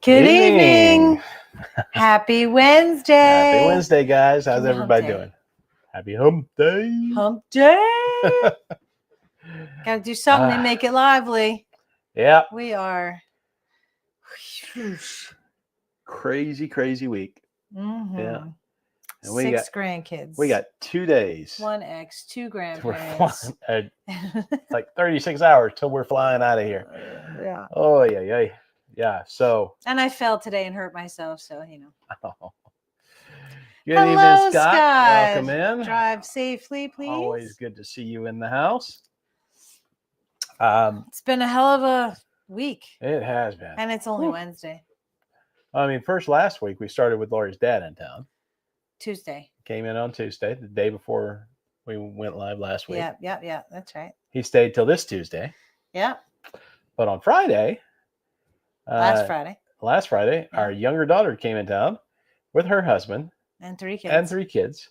Good evening. Happy Wednesday. Happy Wednesday, guys. How's Give me everybody hump day. doing? Happy hump day. Hump day. Got to do something to make it lively. Yeah. We are. Crazy week. Mm-hmm. Yeah. And 6 grandkids. We got 2 days. 1 ex, 2 We're grandparents. flying, like 36 hours till we're flying out of here. Yeah. Oh, yeah. Yeah. So. And I fell today and hurt myself, so you know. Oh. Good Hello, evening, Scott. Scott. Welcome in. Drive safely, please. Always good to see you in the house. It's been a hell of a week. It has been. And it's only Wednesday. I mean, last week we started with Lori's dad in town. Tuesday. Came in on Tuesday, the day before we went live last week. Yeah. That's right. He stayed till this Tuesday. Yeah. But on Friday. Last Friday. Our younger daughter came in town with her husband. And 3 kids.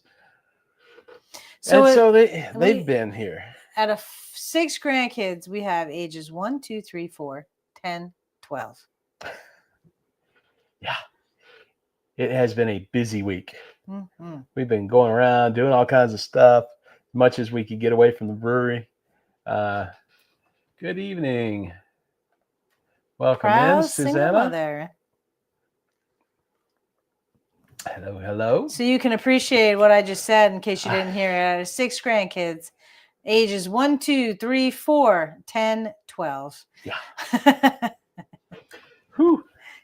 So they've been here. Out of 6 grandkids, we have ages 1, 2, 3, 4, 10, 12. Yeah. It has been a busy week. Mm-hmm. We've been going around doing all kinds of stuff, as much as we could get away from the brewery. Good evening. Welcome in, Susanna. There. Hello. So you can appreciate what I just said in case you didn't hear it. Out of 6 grandkids, ages 1, 2, 3, 4, 10, 12. Yeah. Whew.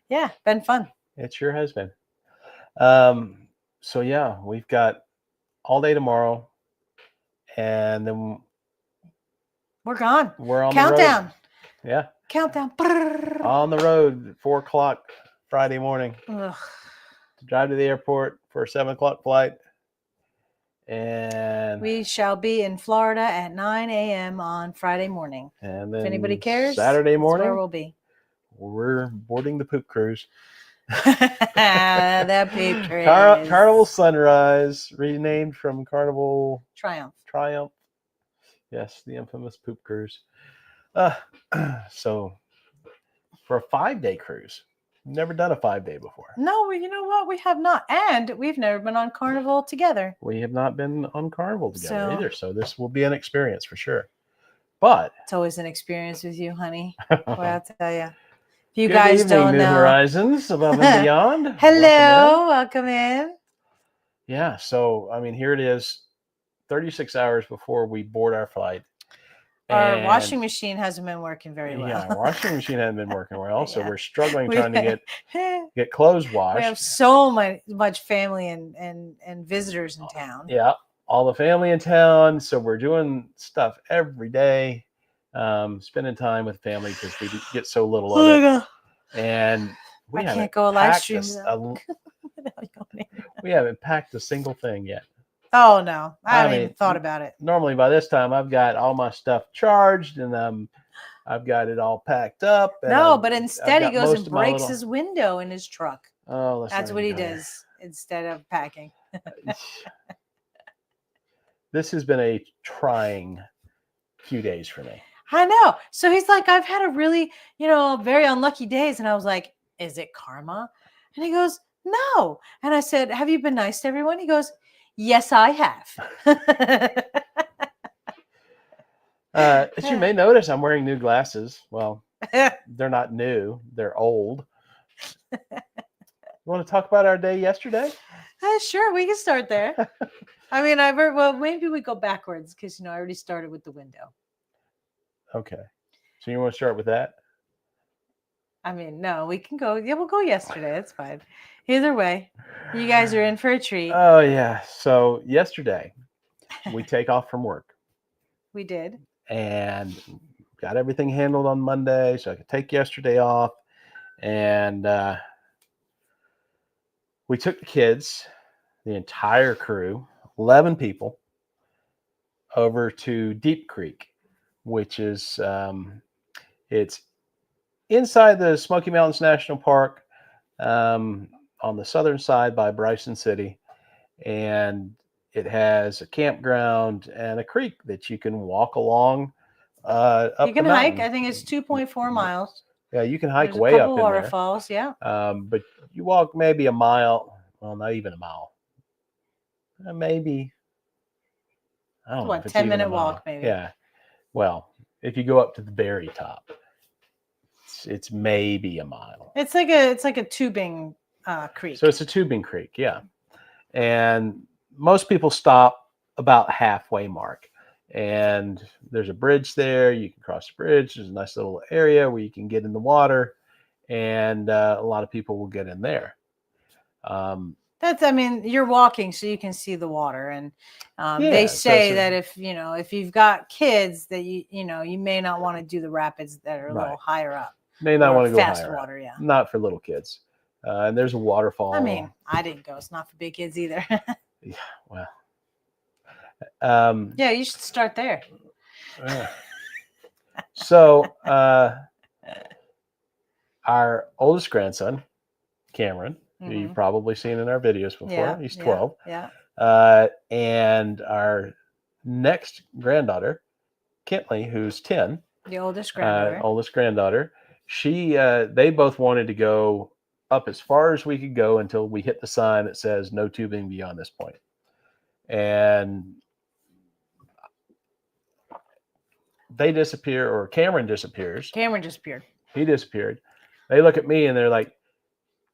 Yeah, been fun. It sure has been. So yeah, we've got all day tomorrow, and then we're gone. We're on countdown. The road. Yeah. Countdown. On the road at 4:00 Friday morning. Ugh. To drive to the airport for a 7:00 flight. And we shall be in Florida at 9 a.m. on Friday morning. And then if anybody cares, Saturday morning, that's where we'll be. We're boarding the poop cruise. The poop cruise. Carnival Sunrise, renamed from Carnival Triumph. Yes, the infamous poop cruise. So for a 5-day cruise. Never done a 5-day before. No, you know what? We have not. And we've never been on Carnival together. We have not been on Carnival together either. So this will be an experience for sure. But it's always an experience with you, honey. Well, I'll tell you. If you Good guys evening, don't New know. Horizons above and beyond. Hello. Welcome in. Yeah. So, I mean, here it is 36 hours before we board our flight. Our washing machine hasn't been working very well. Yeah, our washing machine hasn't been working well. So we're struggling trying to get clothes washed. We have so much family and visitors in town. Yeah, all the family in town. So we're doing stuff every day, spending time with family because we get so little of it. And I can't go live stream. We haven't packed a single thing yet. Oh no, I haven't even thought about it. Normally by this time I've got all my stuff charged and I've got it all packed up. No, but instead he goes and breaks his window in his truck. Oh, that's what he does instead of packing. This has been a trying few days for me. I know. So he's like, I've had a really, very unlucky days. And I was like, is it karma? And he goes, no. And I said, have you been nice to everyone? He goes, yes, I have. As you may notice, I'm wearing new glasses. Well, they're not new. They're old. You want to talk about our day yesterday? Sure. We can start there. I mean, maybe we go backwards because, I already started with the window. Okay. So you want to start with that? I mean, no, we can go. Yeah, we'll go yesterday. It's fine. Either way, you guys are in for a treat. Oh, yeah. So yesterday, we take off from work. We did. And got everything handled on Monday, so I could take yesterday off. And we took the kids, the entire crew, 11 people, over to Deep Creek, which is it's inside the Smoky Mountains National Park on the southern side by Bryson City. And it has a campground and a creek that you can walk along. You can hike. I think it's 2.4 miles. Yeah, you can hike There's a way couple up in there. waterfalls. Yeah. But you walk maybe a mile. Well, not even a mile. Maybe I don't know if What, it's even a 10-minute mile. walk maybe? Yeah. Well, if you go up to the very top, it's maybe a mile. It's like a tubing creek. So it's a tubing creek, yeah. And most people stop about halfway mark. And there's a bridge there. You can cross the bridge. There's a nice little area where you can get in the water, and a lot of people will get in there. I mean, you're walking so you can see the water, and they Yeah, say that if you've got kids, that you may not want to do the rapids that are a little Right. higher up. May not Or want to go fast higher up. water, yeah. Not for little kids. And there's a waterfall. I mean, I didn't go. It's not for big kids either. Yeah, well. Yeah, you should start there. So our oldest grandson, Cameron, who you've probably seen in our videos before, Yeah, he's 12. Yeah. And our next granddaughter, Kentley, who's 10, The oldest granddaughter. oldest granddaughter, they both wanted to go up as far as we could go until we hit the sign that says no tubing beyond this point. And they disappear, or Cameron disappears. Cameron disappeared. He disappeared. They look at me and they're like,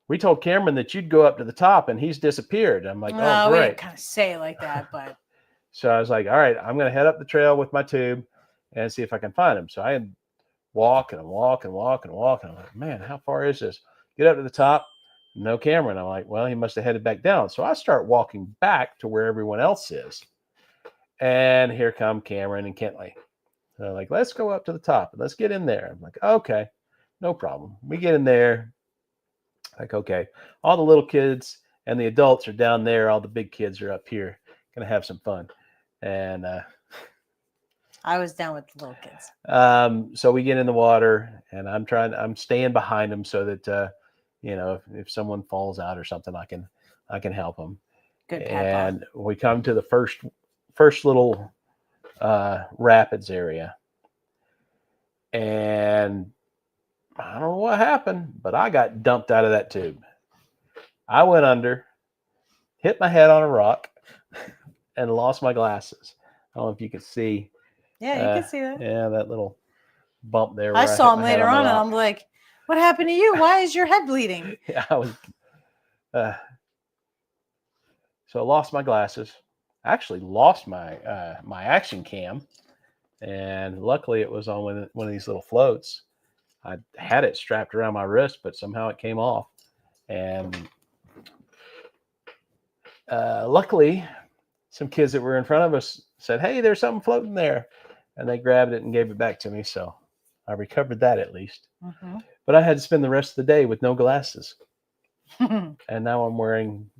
"We told Cameron that you'd go up to the top and he's disappeared." I'm like, "Oh, We great." didn't kind of say it like that, but So I was like, "All right, I'm going to head up the trail with my tube and see if I can find him." So I walk and walk and walk and walk. And I'm like, "Man, how far is this?" Get up to the top. No Cameron. I'm like, "Well, he must have headed back down." So I start walking back to where everyone else is. And here come Cameron and Kentley. So they're like, "Let's go up to the top and let's get in there." I'm like, "Okay, no problem." We get in there. Like, okay, all the little kids and the adults are down there. All the big kids are up here. Gonna have some fun. And I was down with the little kids. so we get in the water, and I'm staying behind them so that if someone falls out or something, I can help them. Good. And we come to the first little rapids area, and I don't know what happened, but I got dumped out of that tube. I went under, hit my head on a rock, and lost my glasses. I don't know if you can see. Yeah, you can see that. Yeah, that little bump there. I saw him later on, and I'm like, "What happened to you? Why is your head bleeding?" Yeah, I was. So I lost my glasses. I actually lost my my action cam, and luckily it was on one of these little floats. I had it strapped around my wrist, but somehow it came off. And luckily, some kids that were in front of us said, "Hey, there's something floating there." And they grabbed it and gave it back to me. So I recovered that at least. Mm-hmm. But I had to spend the rest of the day with no glasses. And now I'm wearing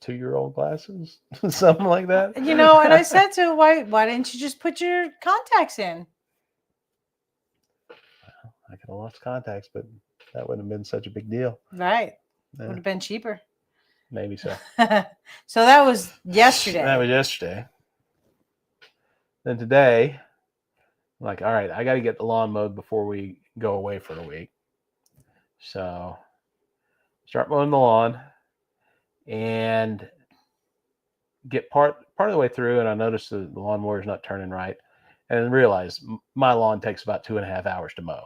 2-year-old glasses, something like that. And I said to her, why didn't you just put your contacts in? I could have lost contacts, but that wouldn't have been such a big deal. Right. Would have been cheaper. Maybe so. So that was yesterday. That was yesterday. Then today, I'm like, all right, I got to get the lawn mowed before we go away for a week. So start mowing the lawn and get part of the way through, and I noticed the lawnmower is not turning right, and realize my lawn takes about 2.5 hours to mow.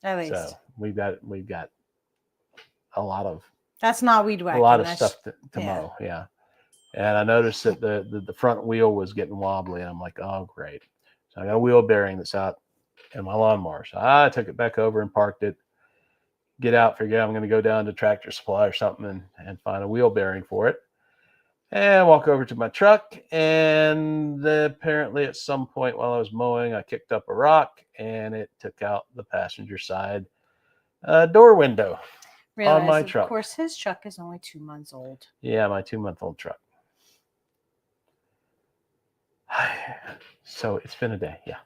At least. So we've got a lot of that's not weed whacking. A lot of stuff to mow, yeah. And I noticed that the front wheel was getting wobbly, and I'm like, oh great. So I got a wheel bearing that's out in my lawnmower. So I took it back over and parked it. Get out, figure out I'm going to go down to Tractor Supply or something and find a wheel bearing for it. And walk over to my truck, and apparently at some point while I was mowing, I kicked up a rock, and it took out the passenger side door window on my truck. Of course, his truck is only 2 months old. Yeah, my 2-month-old truck. So it's been a day, yeah.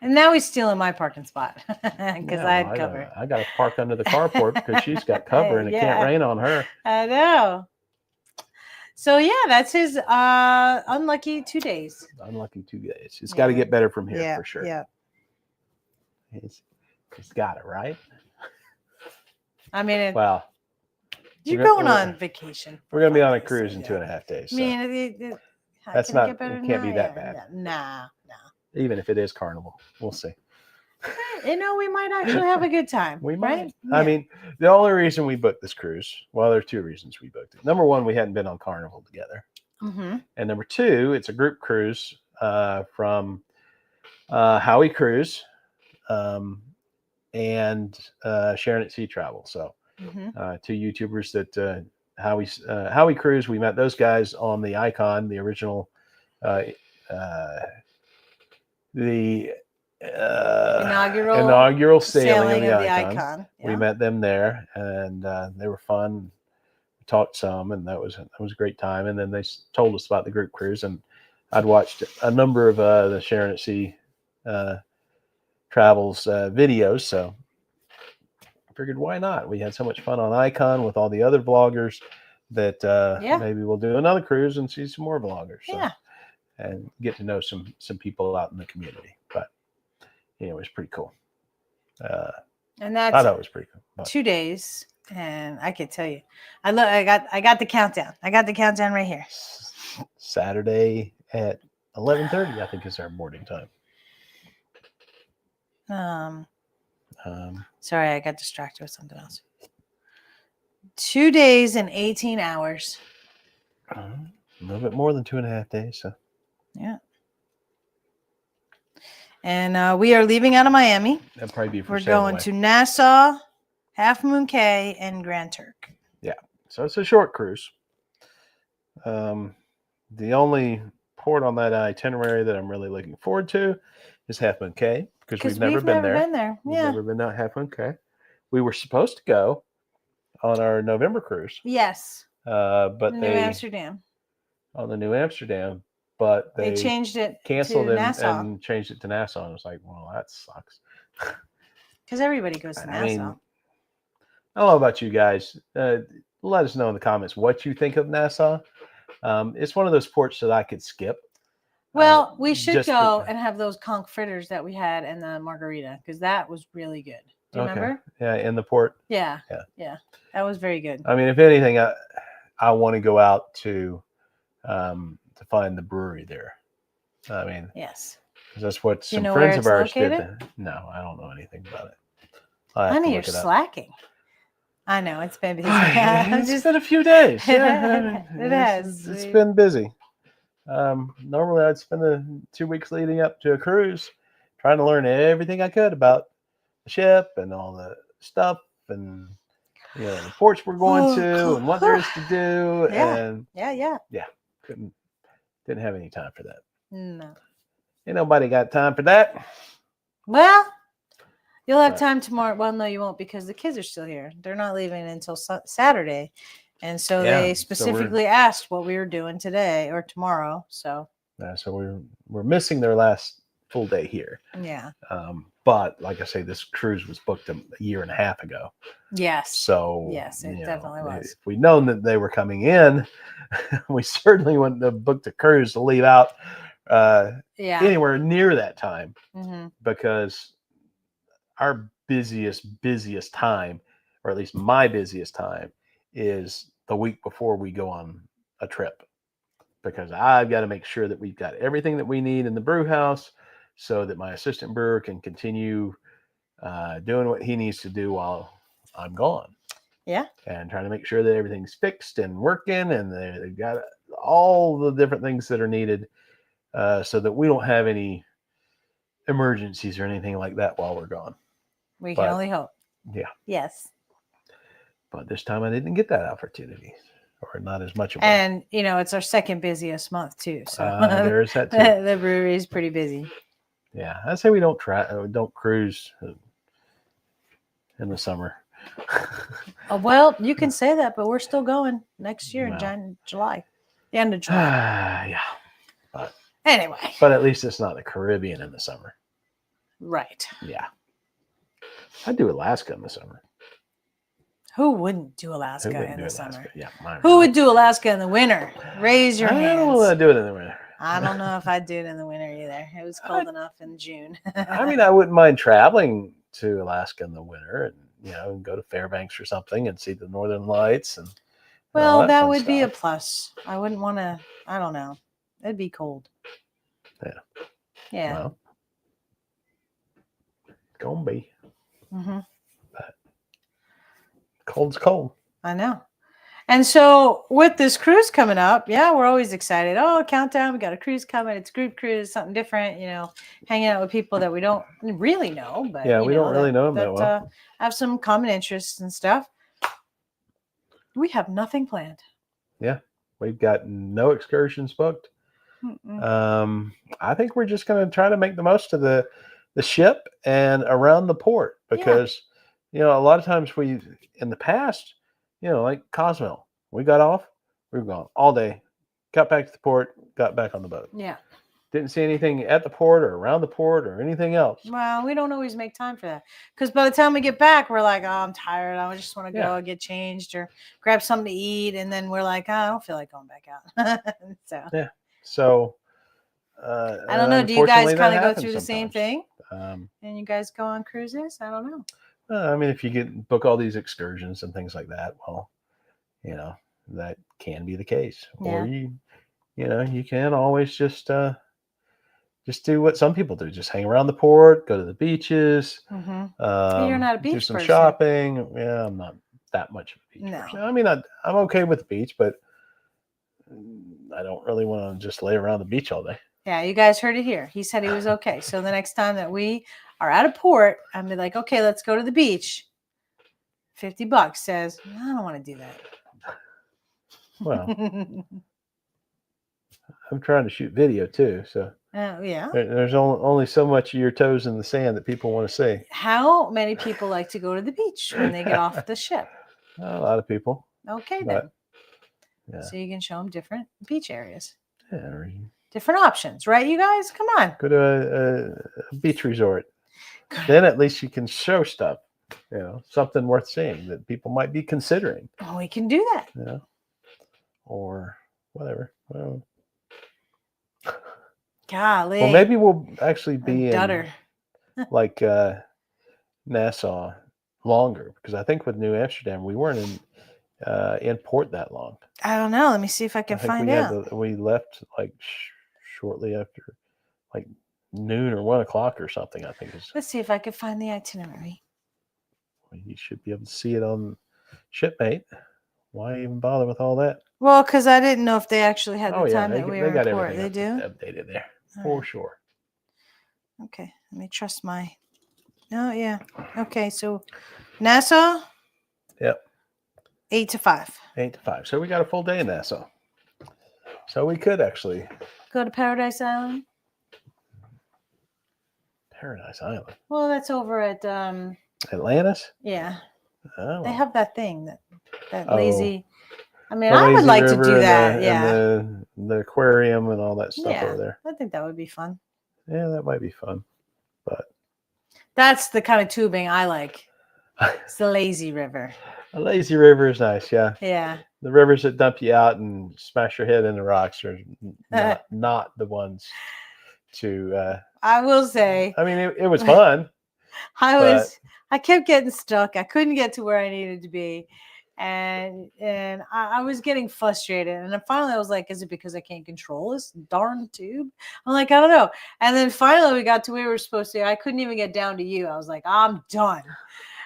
And now he's stealing my parking spot because I had cover. I got to park under the carport because she's got cover and it can't rain on her. I know. So yeah, that's his unlucky 2 days. Unlucky 2 days. It's got to get better from here for sure. Yeah. He's got it right. I mean, Well, you're we're going gonna- on vacation. we're going to be on a 5 days, cruise so in yeah. 2.5 days. I So mean, That's can it not- get better it than can't be that? that bad. Nah. even if it is Carnival, we'll see. You know, we might actually have a good time. We right? might. I mean, the only reason we booked this cruise, well, there are two reasons we booked it. Number one, we hadn't been on Carnival together. Mm-hmm. And number two, it's a group cruise from Howie Cruise and Sharon at Sea Travel. So two YouTubers that Howie Cruise, we met those guys on the Icon, the original, the inaugural sailing of the Icon. Yeah. We met them there, and they were fun. We talked some, and that was a great time. And then they told us about the group cruise, and I'd watched a number of the Sharon at Sea Travels videos, so I figured why not? We had so much fun on Icon with all the other vloggers that maybe we'll do another cruise and see some more vloggers. So, and get to know some people out in the community. But it was pretty cool. And that's I thought it was pretty cool. But 2 days, and I can tell you, I got the countdown. I got the countdown right here. Saturday at 11:30, I think, is our boarding time. Sorry, I got distracted with something else. 2 days and 18 hours. A little bit more than 2.5 days. So yeah. And we are leaving out of Miami. That'd probably be for We're going to Nassau, Half Moon Cay, and Grand Turk. Yeah. So it's a short cruise. The only port on that itinerary that I'm really looking forward to is Half Moon Cay, because we've never been there. We've never been to Half Moon Cay. We were supposed to go on our November cruise. Yes. But New Amsterdam. On the New Amsterdam, but they changed it, canceled to and changed it to Nassau. And I was like, well, that sucks. Because everybody goes to Nassau. I mean, I don't know about you guys. Let us know in the comments what you think of Nassau. It's one of those ports that I could skip. Well, we should go and have those conch fritters that we had in the margarita, because that was really good. Do you remember? Yeah, in the port. Yeah. That was very good. I mean, if anything, I want to go out to find the brewery there. I mean, yes, that's what some friends of ours did. No, I don't know anything about it. Honey, you're slacking. I know it's been busy. It's been a few days. Yeah, it has. It's been busy. Normally, I'd spend the 2 weeks leading up to a cruise trying to learn everything I could about the ship and all the stuff and the ports we're going to and what there is to do. Yeah. Didn't have any time for that. No. Ain't nobody got time for that. Well, you'll have time tomorrow. Well, no, you won't, because the kids are still here. They're not leaving until Saturday. And so they specifically asked what we were doing today or tomorrow. So we're missing their last full day here. Yeah. But like I say, this cruise was booked a year and a half ago. Yes. So yes, it definitely was. If we'd known that they were coming in, we certainly wouldn't have booked a cruise to leave out anywhere near that time, because our busiest time, or at least my busiest time, is the week before we go on a trip, because I've got to make sure that we've got everything that we need in the brew house so that my assistant brewer can continue doing what he needs to do while I'm gone. Yeah. And trying to make sure that everything's fixed and working, and they've got all the different things that are needed so that we don't have any emergencies or anything like that while we're gone. We can only hope. Yeah. Yes. But this time I didn't get that opportunity, or not as much of And, it's our second busiest month too. So there is that too. The brewery is pretty busy. Yeah. I say we don't cruise in the summer. Well, you can say that, but we're still going next year in July, the end of July. Yeah. But anyway. But at least it's not the Caribbean in the summer. Right. Yeah. I'd do Alaska in the summer. Who wouldn't do Alaska in the summer? Yeah. Who would do Alaska in the winter? Raise your hands. I don't want to do it in the winter. I don't know if I'd do it in the winter either. It was cold enough in June. I mean, I wouldn't mind traveling to Alaska in the winter and, go to Fairbanks or something and see the Northern Lights and all Well, that fun would be a stuff. plus. I wouldn't want to. I don't know. It'd be cold. Yeah. Yeah. Well, gonna be. hmm But cold's cold. I know. And so with this cruise coming up, yeah, we're always excited. Oh, countdown! We got a cruise coming. It's group cruise, something different. Hanging out with people that we don't really know, but Yeah, we don't really know them that well. Have some common interests and stuff. We have nothing planned. Yeah, we've got no excursions booked. I think we're just going to try to make the most of the ship and around the port because a lot of times we in the past, like Cozumel, we got off, we were gone all day, got back to the port, got back on the boat. Yeah. Didn't see anything at the port or around the port or anything else. Well, we don't always make time for that because by the time we get back, we're like, oh, I'm tired. I just want to go get changed or grab something to eat. And then we're like, oh, I don't feel like going back out. So I don't know. Do you guys kind of go through the same thing? And you guys go on cruises? I don't know. I mean, if you book all these excursions and things like that, well, that can be the case. Or you can always just do what some people do. Just hang around the port, go to the beaches. You're not a beach do some person. shopping. Yeah, I'm not that much of a beach person. I mean, I'm okay with the beach, but I don't really want to just lay around the beach all day. Yeah, you guys heard it here. He said he was okay. So the next time that we are at a port, I'm be like, okay, let's go to the beach. $50 says, I don't want to do that. Well, I'm trying to shoot video too, so yeah. There's only so much of your toes in the sand that people want to see. How many people like to go to the beach when they get off the ship? A lot of people. Okay, then. Yeah. So you can show them different beach areas. Yeah. Different options, right, you guys? Come on. Go to a beach resort. Then at least you can show stuff, something worth seeing that people might be considering. Oh, we can do that. Yeah. Or whatever. Well, golly. Well, maybe we'll actually be in like Nassau longer because I think with New Amsterdam we weren't in port that long. I don't know. Let me see if I can find out. We left like shortly after like noon or 1 o'clock or something. I think. Let's see if I can find the itinerary. Well, you should be able to see it on Shipmate. Why even bother with all that? Well, because I didn't know if they actually had the time that we were in port. They do? Updated there for sure. Okay, let me trust my. Oh yeah. Okay, so Nassau. Yep. 8 to 5. 8 to 5. So we got a full day in Nassau. So we could actually go to Paradise Island. Paradise Island. Well, that's over at Atlantis. Yeah. Oh. They have that thing that lazy. I mean, I would like to do that. And the aquarium and all that stuff over there. I think that would be fun. Yeah, that might be fun. But that's the kind of tubing I like. It's the lazy river. A lazy river is nice, yeah. Yeah. The rivers that dump you out and smash your head in the rocks are not the ones to. I will say. I mean, it was fun. I kept getting stuck. I couldn't get to where I needed to be. And I was getting frustrated. And then finally I was like, is it because I can't control this darn tube? I'm like, I don't know. And then finally we got to where we were supposed to. I couldn't even get down to you. I was like, I'm done.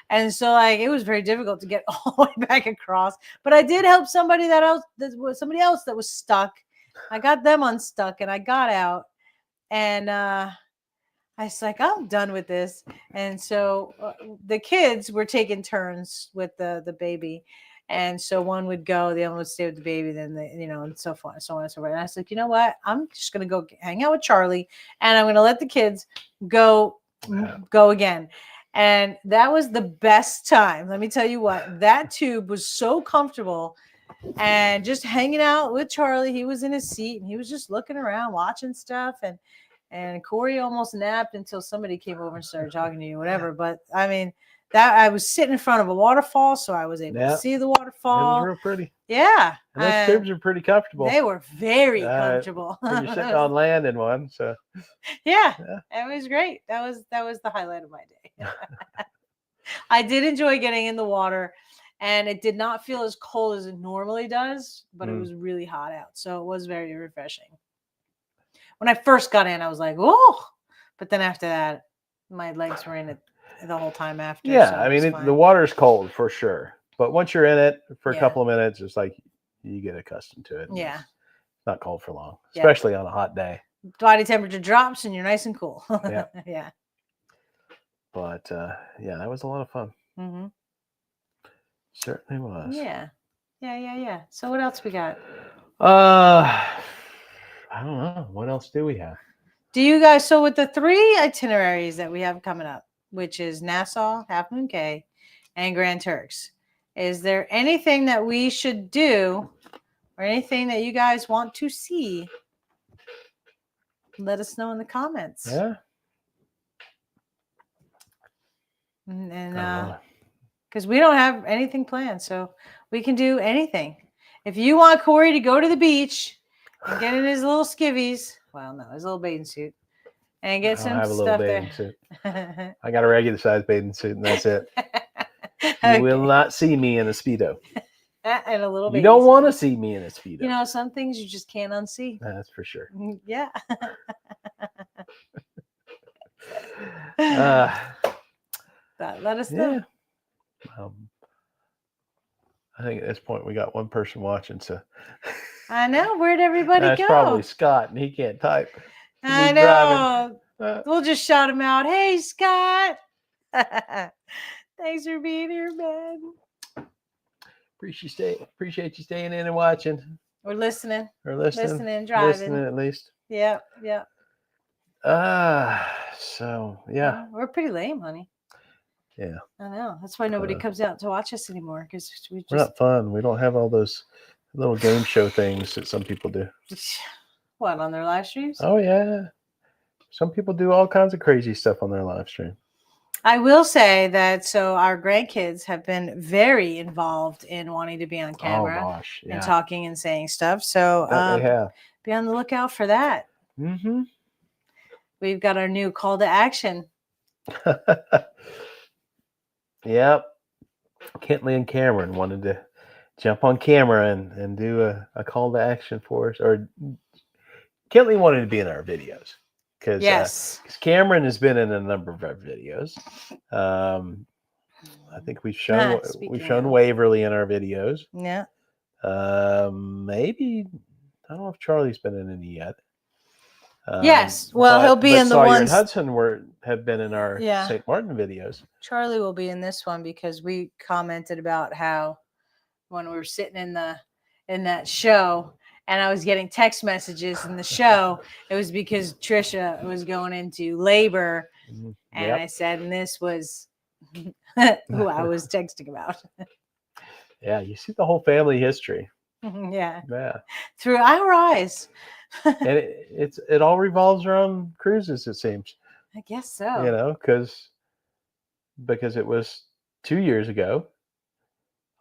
And so like it was very difficult to get all the way back across. But I did help somebody else that was stuck. I got them unstuck and I got out. And I was like, I'm done with this. And so the kids were taking turns with the baby. And so one would go, the other would stay with the baby, then and so forth, so on and so forth. And I was like, you know what? I'm just going to go hang out with Charlie and I'm going to let the kids go again. And that was the best time. Let me tell you what, that tube was so comfortable and just hanging out with Charlie. He was in his seat and he was just looking around, watching stuff. And Corey almost napped until somebody came over and started talking to you, whatever. But I mean, that I was sitting in front of a waterfall, so I was able to Yeah. see the It was waterfall. real pretty. Yeah, And those cribs are pretty comfortable. they were very Uh, comfortable. when you're sitting on land in one. So Yeah, yeah. it was great. That was the highlight of my day. I did enjoy getting in the water, and it did not feel as cold as it normally does, but it was really hot out, so it was very refreshing. When I first got in, I was like, "Oh," but then after that, my legs were in it the whole time after. Yeah, so I it was mean, fine. the water's cold for sure, but once you're in it for a Yeah. couple of minutes, it's like you get accustomed to it. Yeah. It's not cold for long, Yeah. especially on a hot day. Body temperature drops, and you're nice and cool. Yeah. Yeah. But yeah, that was a lot of fun. hmm Certainly was. Yeah. Yeah. So what else we got? I don't know. What else do we have? Do you guys, so with the 3 itineraries that we have coming up, which is Nassau, Half Moon Cay, and Grand Turks, is there anything that we should do or anything that you guys want to see? Let us know in the comments. Yeah. And because we don't have anything planned, so we can do anything. If you want Corey to go to the beach and get in his little skivvies, well, no, his little bathing suit, and get some have a little stuff bathing there. suit. I got a regular size bathing suit, and that's it. Okay. You will not see me in a Speedo. And a little You bathing don't suit. want to see me in a Speedo. You know, some things you just can't unsee. That's for sure. Yeah. Let us know. Yeah. I think at this point we got one person watching, so I know. Where'd everybody that's go? probably Scott, and he can't type. I He's know. driving. We'll just shout him out. Hey, Scott. Thanks for being here, man. Appreciate you staying in and watching. We're listeing. Or listening. Listening, driving. Listening at least. Yep. So yeah. We're pretty lame, honey. Yeah. I know. That's why nobody comes out to watch us anymore, because we're not fun. We don't have all those little game show things that some people do. What, on their live streams? Oh yeah. Some people do all kinds of crazy stuff on their live stream. I will say that, so our grandkids have been very involved in wanting to be on camera and talking and saying stuff. So they have. Be on the lookout for that. Mm-hmm. We've got our new call to action. Yep. Kentley and Cameron wanted to jump on camera and do a call to action for us. Or Kentley wanted to be in our videos. Because Cameron has been in a number of our videos. I think we've shown Waverly in our videos. Yeah. Maybe I don't know if Charlie's been in any yet. Yes. Well, he'll be in the Sawyer ones. And Hudson have been in our St. Martin videos. Charlie will be in this one because we commented about how when we were sitting in that show, and I was getting text messages in the show, it was because Trisha was going into labor. And I said, and this was who I was texting about. Yeah, you see the whole family history. Yeah. Through our eyes. And it all revolves around cruises, it seems. I guess so. Because it was 2 years ago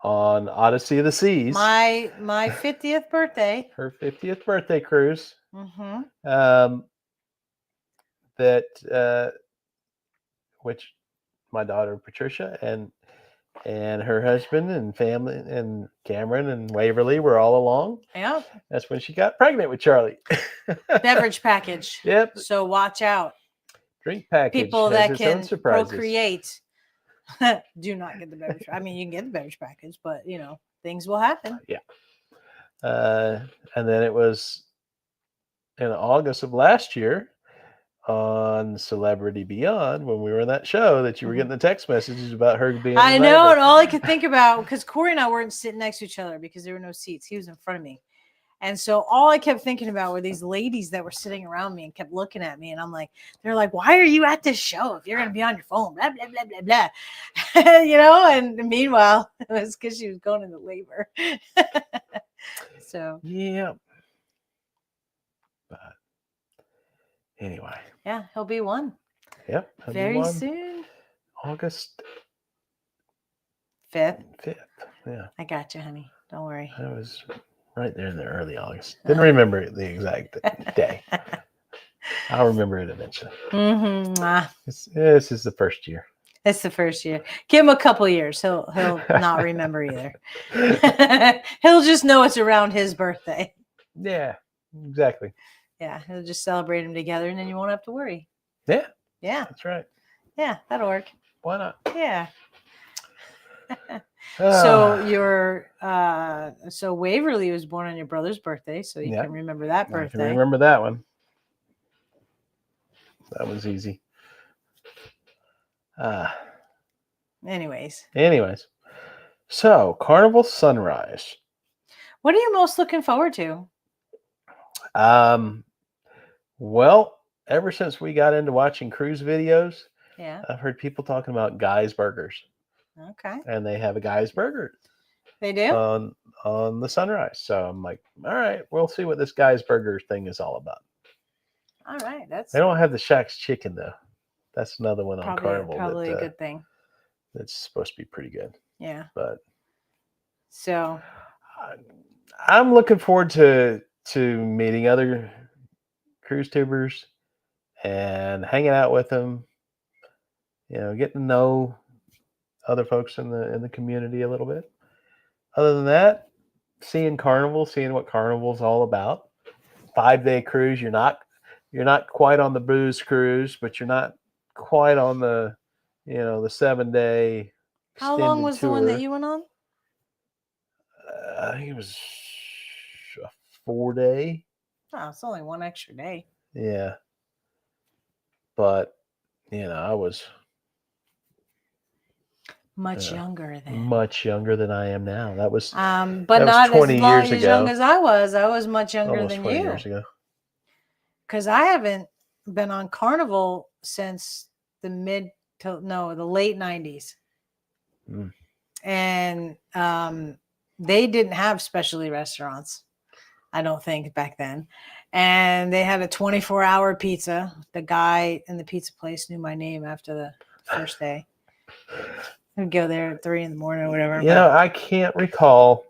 on Odyssey of the Seas. My 50th birthday. Her 50th birthday cruise. Mm-hmm. Which my daughter Patricia and her husband and family and Cameron and Waverly were all along. Yeah. That's when she got pregnant with Charlie. Beverage package. Yep. So watch out. Drink package. People that can procreate do not get the beverage. I mean, you can get the beverage package, but things will happen. Yeah. And then it was in August of last year on Celebrity Beyond, when we were in that show, that you were getting the text messages about her being. I know, and all I could think about, because Corey and I weren't sitting next to each other because there were no seats. He was in front of me. And so all I kept thinking about were these ladies that were sitting around me and kept looking at me. And I'm like, they're like, why are you at this show if you're going to be on your phone? Blah, blah, blah, blah, blah. And meanwhile, it was because she was going into labor. So. Yeah. But anyway. Yeah, he'll be one. Yep. Very soon. August 5th. 5th. Yeah. I got you, honey. Don't worry. I was right there in the early August. Didn't remember the exact day. I'll remember it eventually. This is the first year. It's the first year. Give him a couple years. He'll not remember either. He'll just know it's around his birthday. Yeah, exactly. Yeah, he'll just celebrate them together, and then you won't have to worry. Yeah, Yeah, that's right. yeah, that'll work. Why not? Yeah. So so Waverly was born on your brother's birthday, so you can remember that birthday. I can remember that one. That was easy. Anyways, so Carnival Sunrise. what are you most looking forward to? Well, ever since we got into watching cruise videos, Yeah. I've heard people talking about Guy's Burgers. Okay. And they have a Guy's Burger. They do? On the Sunrise. So I'm like, all right, we'll see what this Guy's Burger thing is all about. All right. They don't have the Shack's Chicken, though. That's another one on Carnival. Probably a good thing. That's supposed to be pretty good. Yeah. But so I'm looking forward to meeting other cruise tubers and hanging out with them. Getting to know other folks in the community a little bit. Other than that, seeing Carnival, seeing what Carnival's all about. 5-day cruise. You're not quite on the booze cruise, but you're not quite on the the 7-day. How long was the one that you went on? I think it was a 4-day. Oh, it's only one extra day. Yeah. But I was much younger then. Much younger than I am now. That was but that not was 20 as long years as ago. young as I was. I was much younger Almost than 20 you. years ago. Because I haven't been on Carnival since the late 90s. Mm. And they didn't have specialty restaurants, I don't think, back then. And they had a 24-hour pizza. The guy in the pizza place knew my name after the first day. I'd go there at 3 a.m. or whatever. I can't recall.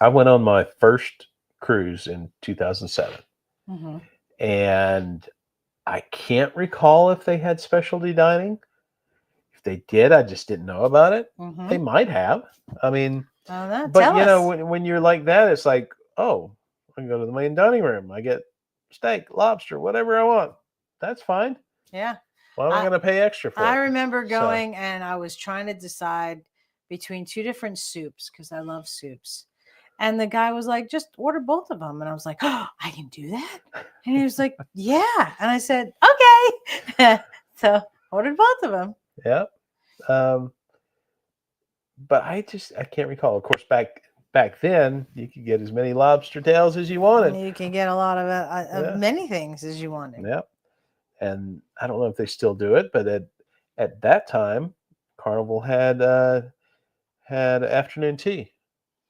I went on my first cruise in 2007. Mm-hmm. And I can't recall if they had specialty dining. If they did, I just didn't know about it. Mm-hmm. They might have. I mean, but when you're like that, it's like, oh, I can go to the main dining room. I get steak, lobster, whatever I want. That's fine. Yeah. Why am I going to pay extra for it? I remember going and I was trying to decide between 2 different soups because I love soups. And the guy was like, just order both of them. And I was like, oh, I can do that? And he was like, yeah. And I said, okay. So ordered both of them. Yeah. But I can't recall. Of course, back then, you could get as many lobster tails as you wanted. You can get a lot of many things as you wanted. Yep. And I don't know if they still do it, but at that time, Carnival had afternoon tea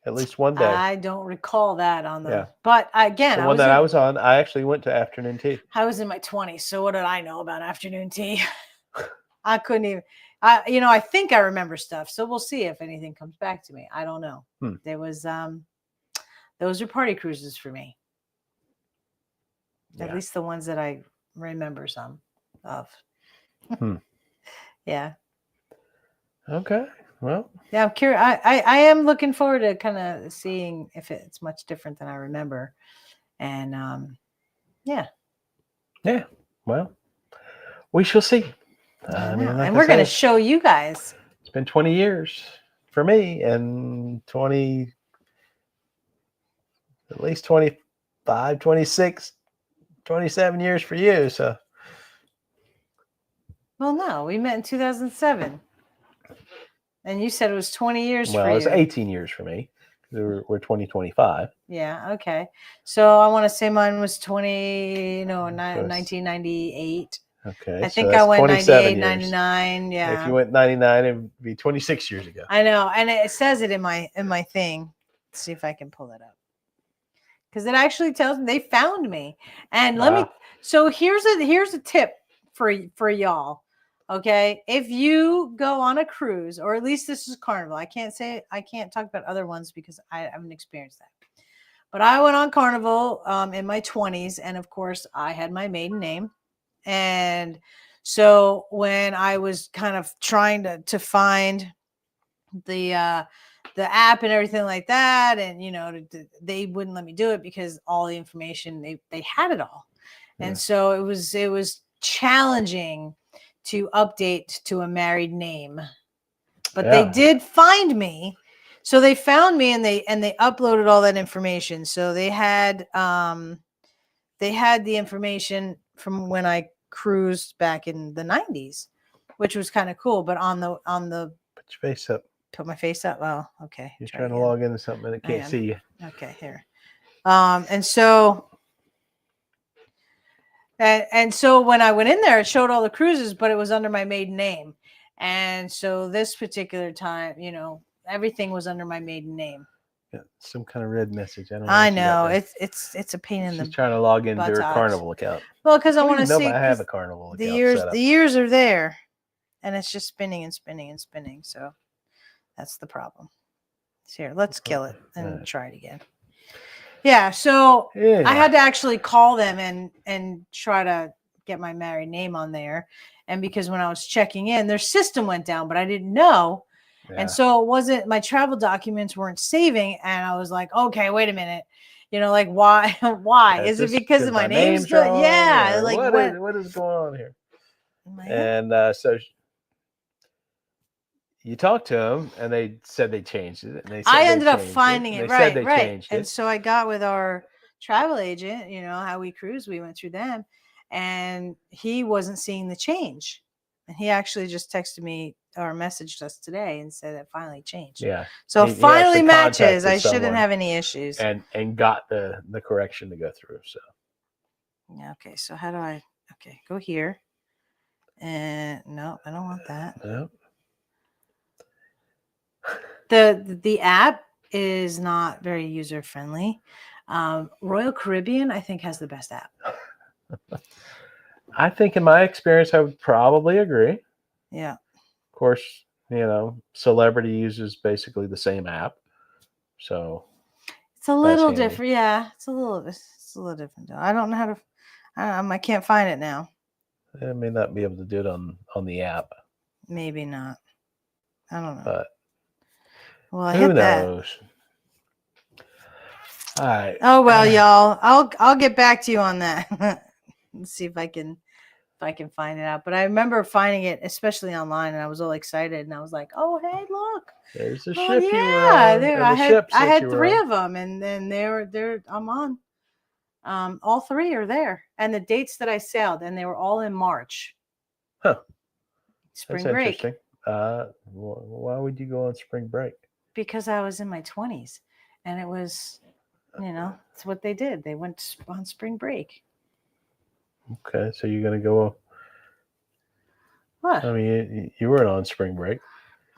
at least one day. I don't recall that on the. But again, the one that I was on, I actually went to afternoon tea. I was in my 20s, so what did I know about afternoon tea? I couldn't even. I think I remember stuff. So we'll see if anything comes back to me. I don't know. There was those are party cruises for me. At least the ones that I remember some of. Yeah. Okay. Well. Yeah, I'm curious. I am looking forward to kind of seeing if it's much different than I remember. And yeah. Yeah. Well, we shall see. And we're going to show you guys. It's been 20 years for me and at least 25, 26, 27 years for you. So. Well, no, we met in 2007. And you said it was 20 years for you. Well, it was 18 years for me. We're 2025. Yeah, okay. So I want to say mine was 1998. Okay. I think I went 98, 99. Yeah. If you went 99, it would be 26 years ago. I know. And it says it in my thing. Let's see if I can pull it up. Because it actually tells me they found me. And so here's a tip for y'all. Okay. If you go on a cruise, or at least this is Carnival, I can't talk about other ones because I haven't experienced that. But I went on Carnival in my 20s, and of course, I had my maiden name. And so when I was kind of trying to find the app and everything like that, and they wouldn't let me do it because all the information, they had it all. Yeah. And so it was challenging to update to a married name, but they Yeah. did find me. So they found me, and they uploaded all that information. So they had the information from when I cruised back in the 90s, which was kind of cool. But on the Put your face up. put my face up. Oh, okay. You're Try trying to again. log into something and it can't am. see you. Okay, here. And so when I went in there, it showed all the cruises, but it was under my maiden name. And so this particular time, everything was under my maiden name. Got some kind of red message. I don't know. I what you got know there. it's a pain in She's the trying to log into her buttocks. Carnival account. Well, because I don't want to even know see if I have 'cause a Carnival the account set up. years are there, and it's just spinning and spinning and spinning. So that's the problem. So here, let's kill it and try it again. Yeah, so I had to actually call them and try to get my married name on there. And because when I was checking in, their system went down, but I didn't know. Yeah. And so it wasn't, my travel documents weren't saving. And I was like, okay, wait a minute. Like, why? Why? Is it because of my name's wrong? Yeah. Like, what is going on here? And so you talked to them, and they said they changed it. And they said I ended up finding it. Right. They changed it. And so I got with our travel agent, how we cruise, we went through them, and he wasn't seeing the change. And he actually just texted me or messaged us today and said it finally changed. Yeah. So finally matches. I shouldn't have any issues. And got the correction to go through. So yeah, okay. So how do I go here. And no, I don't want that. No. The app is not very user friendly. Royal Caribbean, I think, has the best app. I think in my experience, I would probably agree. Yeah. Of course, Celebrity uses basically the same app. So it's a little different. Yeah. It's a little different. I don't know how to, I can't find it now. I may not be able to do it on the app. Maybe not. I don't know. But well, I hit knows? That. All right. Oh well, y'all. I'll get back to you on that. Let's see if I can find it out. But I remember finding it, especially online, and I was all excited. And I was like, "Oh, hey, look! There's a ship you were on." Yeah, I had 3 of them, and then they're I'm on. All 3 are there, and the dates that I sailed, and they were all in March. Huh. Spring That's break. Interesting. Why would you go on spring break? Because I was in my 20s, and it was, it's what they did. They went on spring break. Okay, so you're gonna go. What? I mean, you weren't on spring break.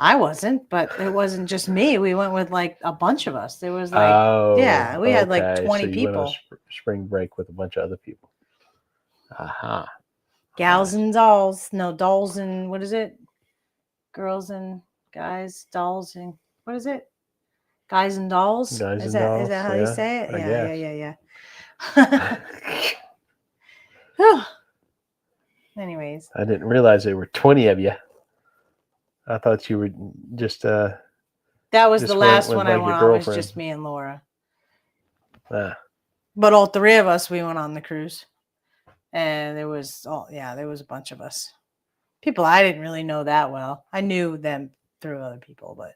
I wasn't, but it wasn't just me. We went with like a bunch of us. There was like, we had like 20 so people. Went on spring break with a bunch of other people. Aha. Gals and dolls. No, dolls and what is it? Girls and guys, dolls and what is it? Guys and dolls. Is that how you say it? Yeah. Anyways. I didn't realize there were 20 of you. I thought you were just that was the last one I went on. It was just me and Laura. But all 3 of us, we went on the cruise. And there was a bunch of us. People I didn't really know that well. I knew them through other people, but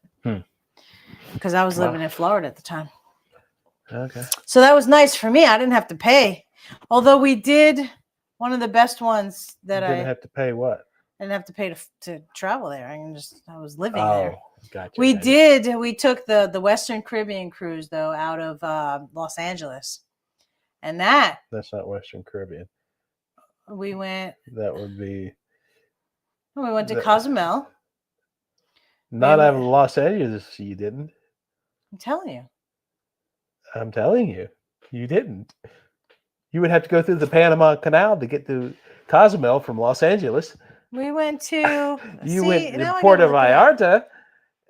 because I was living in Florida at the time. Okay. So that was nice for me. I didn't have to pay. Although we did one of the best ones that I didn't have to pay what? I didn't have to pay to travel there. I was living there. Gotcha. We took the Western Caribbean cruise though out of Los Angeles. And that's not Western Caribbean. We went. That would be. We went to Cozumel. Not out of Los Angeles, you didn't. I'm telling you. I'm telling you, you didn't. You would have to go through the Panama Canal to get to Cozumel from Los Angeles. We went to You went to now I gotta Puerto look it up. Vallarta,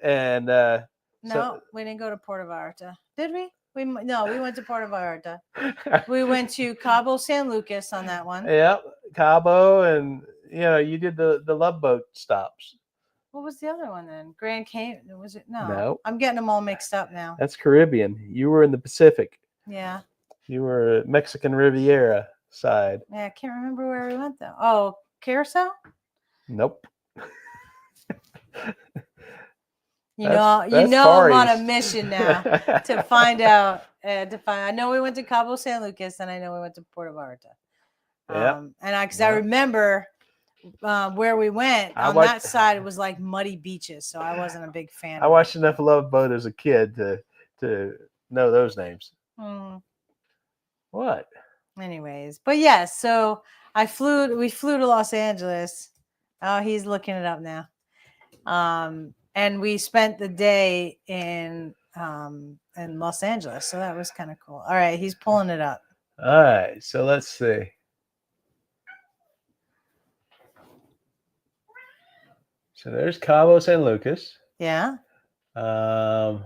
and No, we didn't go to Puerto Vallarta. Did we? No, we went to Puerto Vallarta. We went to Cabo San Lucas on that one. yeah, Cabo, and you did the Love Boat stops. What was the other one then? Grand Canyon? Was it? No. I'm getting them all mixed up now. That's Caribbean. You were in the Pacific. Yeah. You were Mexican Riviera side. Yeah, I can't remember where we went though. Oh, Carousel? Nope. You know I'm on a East. mission now to find out. I know we went to Cabo San Lucas, and I know we went to Puerto Vallarta. Yeah. Because I remember where we went on that side, it was like muddy beaches, so I wasn't a big fan. I watched enough Love Boat as a kid to know those names. What? Anyways, but yes, so we flew to Los Angeles. Oh, he's looking it up now. And we spent the day in Los Angeles, so that was kind of cool. All right, he's pulling it up. All right, so let's see. So there's Cabo San Lucas. Yeah. There's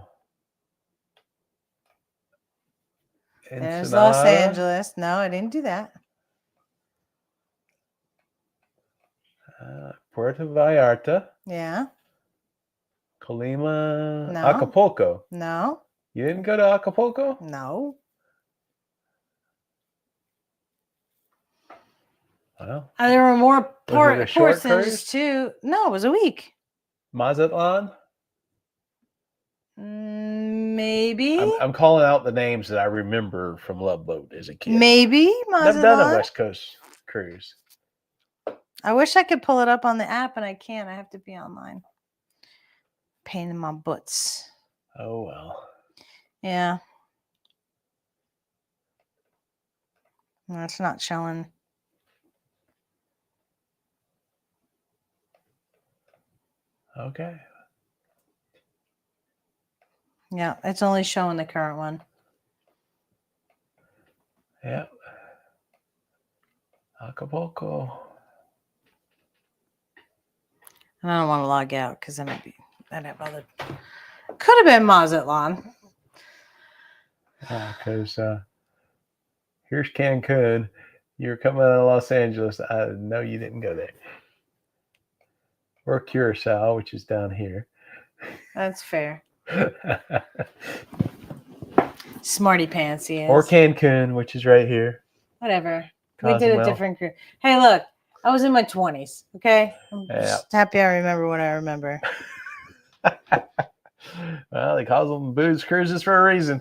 Los Angeles. No, I didn't do that. Puerto Vallarta. Yeah. Colima. No. Acapulco. No. You didn't go to Acapulco? No. Well, there were more ports than cruise? just two. No, it was a week. Mazatlan? Maybe. I'm calling out the names that I remember from Love Boat as a kid. Maybe Mazatlan. Never done a West Coast cruise. I wish I could pull it up on the app, and I can't. I have to be online. Pain in my butts. Oh, well. Yeah. That's not showing. Okay. Yeah, it's only showing the current one. Yeah. Acapulco. And I don't want to log out because then I'd have other. Could have been Mazatlan. Because here's Cancun. You're coming out of Los Angeles. I know you didn't go there. Or Curacao, which is down here. That's fair. Smarty pants, he is. Or Cancun, which is right here. Whatever. We did a different group. Hey, look, I was in my 20s, okay? I'm just happy I remember what I remember. Well, they call them booze cruises for a reason.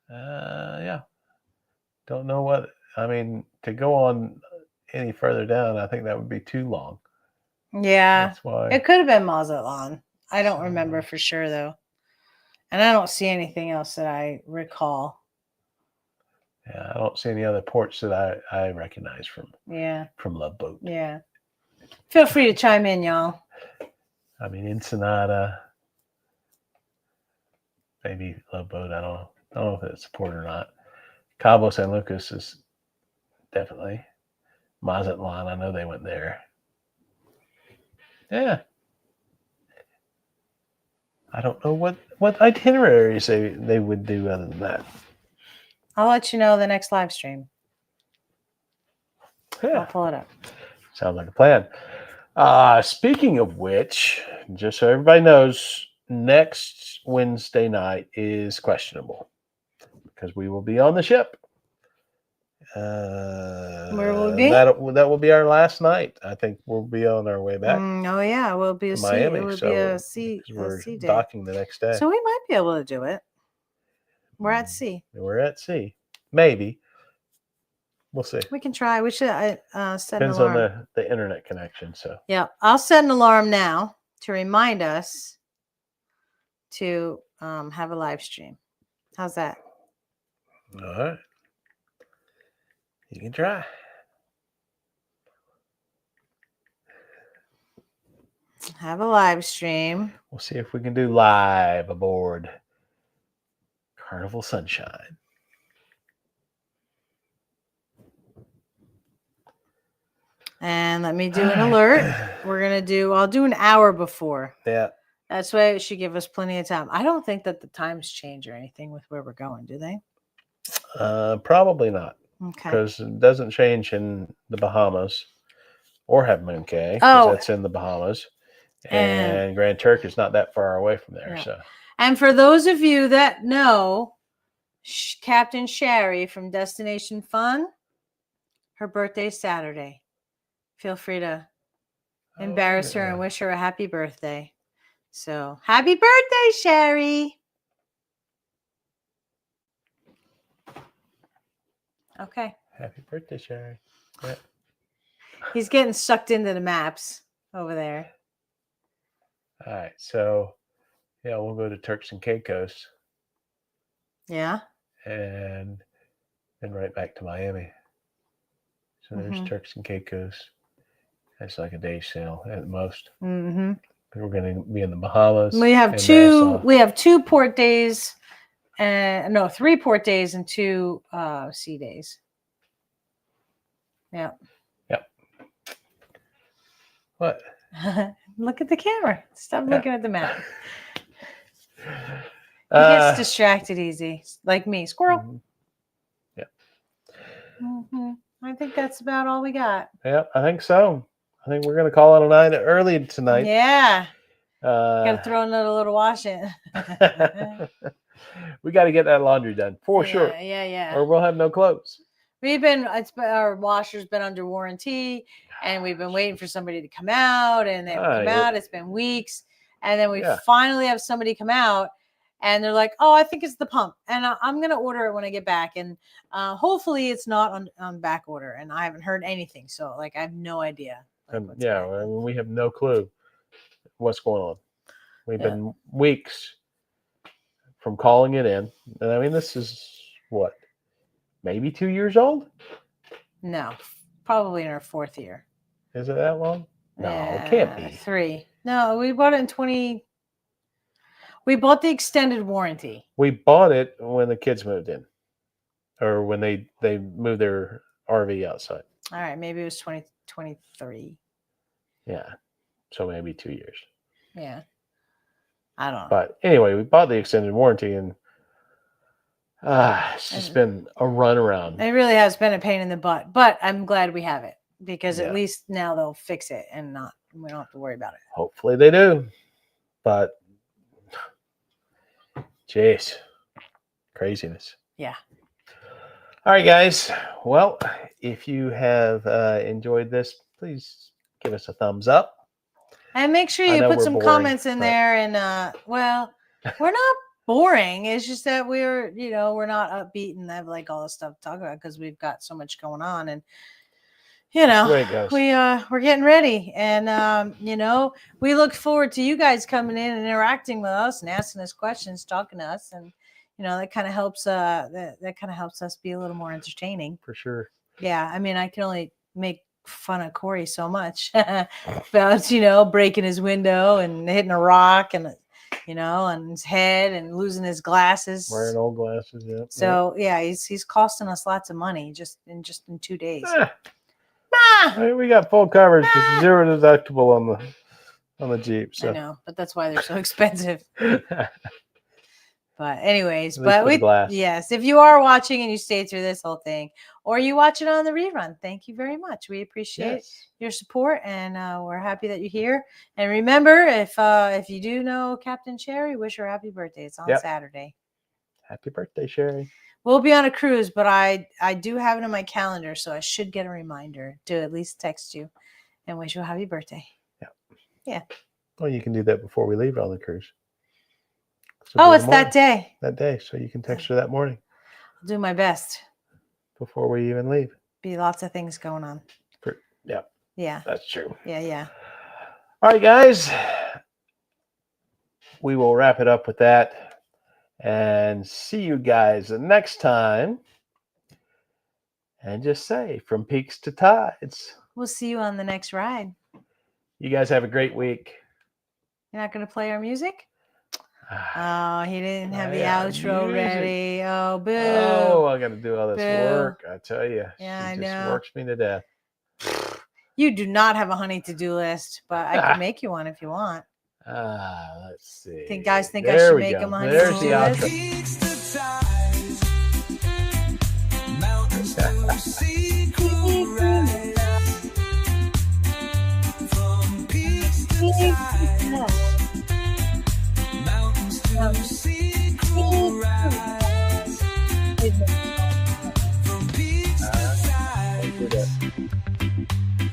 Yeah. Don't know what, to go on any further down, I think that would be too long. Yeah. That's why. It could have been Mazatlan. I don't remember for sure, though. And I don't see anything else that I recall. Yeah, I don't see any other ports that I recognize from Love Boat. Yeah. Feel free to chime in, y'all. Ensenada, maybe Love Boat. I don't know if it's a port or not. Cabo San Lucas is definitely. Mazatlan, I know they went there. Yeah. I don't know what itineraries they would do other than that. I'll let you know the next live stream. Yeah. I'll pull it up. Sounds like a plan. Speaking of which, just so everybody knows, next Wednesday night is questionable because we will be on the ship. Where will we be? That will be our last night. I think we'll be on our way back. We'll be to Miami. It will be a sea day. Docking the next day. So we might be able to do it. We're at sea. We're at sea. Maybe. We'll see. We can try. We should set Depends an alarm. on the internet connection. So yeah, I'll set an alarm now to remind us to have a live stream. How's that? All right. You can try. Have a live stream. We'll see if we can do live aboard Carnival Sunshine. And let me do an alert. I'll do an hour before. Yeah. That's why it should give us plenty of time. I don't think that the times change or anything with where we're going, do they? Probably not. Okay. Because it doesn't change in the Bahamas or Half Moon Cay, Oh. because that's in the Bahamas. And Grand Turk is not that far away from there. Yeah. So. And for those of you that know Captain Sherry from Destination Fun, her birthday's Saturday. Feel free to embarrass her and wish her a happy birthday. So, happy birthday, Sherry. Okay. Happy birthday, Sherry. Yeah. He's getting sucked into the maps over there. All right. So, yeah, we'll go to Turks and Caicos. Yeah. And then right back to Miami. So there's Turks and Caicos. That's like a day sail at most. Mm-hmm. We're going to be in the Bahamas. We have two port days, and 3 port days and 2 sea days. Yeah. Yep. What? Look at the camera. Stop looking at the map. He gets distracted easy, like me. Squirrel. Mm-hmm. Yeah. Mm-hmm. I think that's about all we got. Yeah, I think so. I think we're going to call it a night early tonight. Yeah. Got to throw another little wash in. We got to get that laundry done for sure. Yeah. Or we'll have no clothes. Our washer's been under warranty, and we've been waiting for somebody to come out, and they come out. It's been weeks, and then we finally have somebody come out, and they're like, "Oh, I think it's the pump," and I'm gonna order it when I get back, and hopefully it's not on back order. And I haven't heard anything, so I have no idea. We have no clue what's going on. We've been weeks from calling it in, and I mean, this is what, maybe 2 years old? No, probably in our 4th year. Is it that long? No, it can't be. 3. No, we bought it we bought the extended warranty. We bought it when the kids moved in, or when they moved their RV outside. All right, maybe it was 2023. Yeah, so maybe 2 years. Yeah, I don't know. But anyway, we bought the extended warranty, and it's just been a runaround. It really has been a pain in the butt, but I'm glad we have it, because at least now they'll fix it and we don't have to worry about it. Hopefully they do. But jeez, craziness. Yeah. All right, guys. Well, if you have enjoyed this, please give us a thumbs up. And make sure you put some comments in there. And we're not boring. It's just that we're not upbeat and have like all this stuff to talk about, because we've got so much going on, and we're getting ready, and we look forward to you guys coming in and interacting with us and asking us questions, talking to us, and that kind of helps that kind of helps us be a little more entertaining. For sure. Yeah, I mean, I can only make fun of Corey so much about breaking his window and hitting a rock and on his head and losing his glasses, wearing old glasses. Yeah. So he's costing us lots of money just in 2 days. I mean, we got full coverage with 0 deductible on the Jeep. So. I know, but that's why they're so expensive. But anyways, yes, if you are watching and you stayed through this whole thing, or you watch it on the rerun, thank you very much. We appreciate your support, and we're happy that you're here. And remember, if you do know Captain Sherry, wish her happy birthday. It's on Saturday. Happy birthday, Sherry. We'll be on a cruise, but I do have it in my calendar, so I should get a reminder to at least text you and wish you a happy birthday. Yeah. Well, you can do that before we leave on the cruise. It's that day. That day, so you can text her that morning. I'll do my best. Before we even leave. Be lots of things going on. Yeah. That's true. Yeah. All right, guys. We will wrap it up with that. And see you guys the next time. And just say, from peaks to tides. We'll see you on the next ride. You guys have a great week. You're not going to play our music? Oh, he didn't have the outro ready. Oh, boo. Oh, I got to do all this work. I tell you. Yeah, she I just know. works me to death. You do not have a honey to-do list, but I can make you one if you want. Let's see. Think guys think I There should we make go. them a honey There's to-do the list? outro. Peaks to tides, mountains to sea, cool rise. From peaks to tides, mountains to sea, cool rise. From peaks to tides,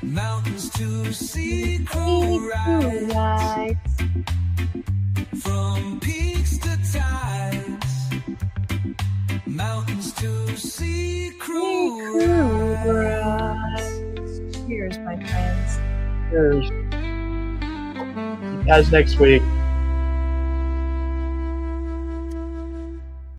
mountains to sea, cool rise. From peaks to tides, mountains to sea, cruise. Cheers, my friends. Cheers. See you guys next week.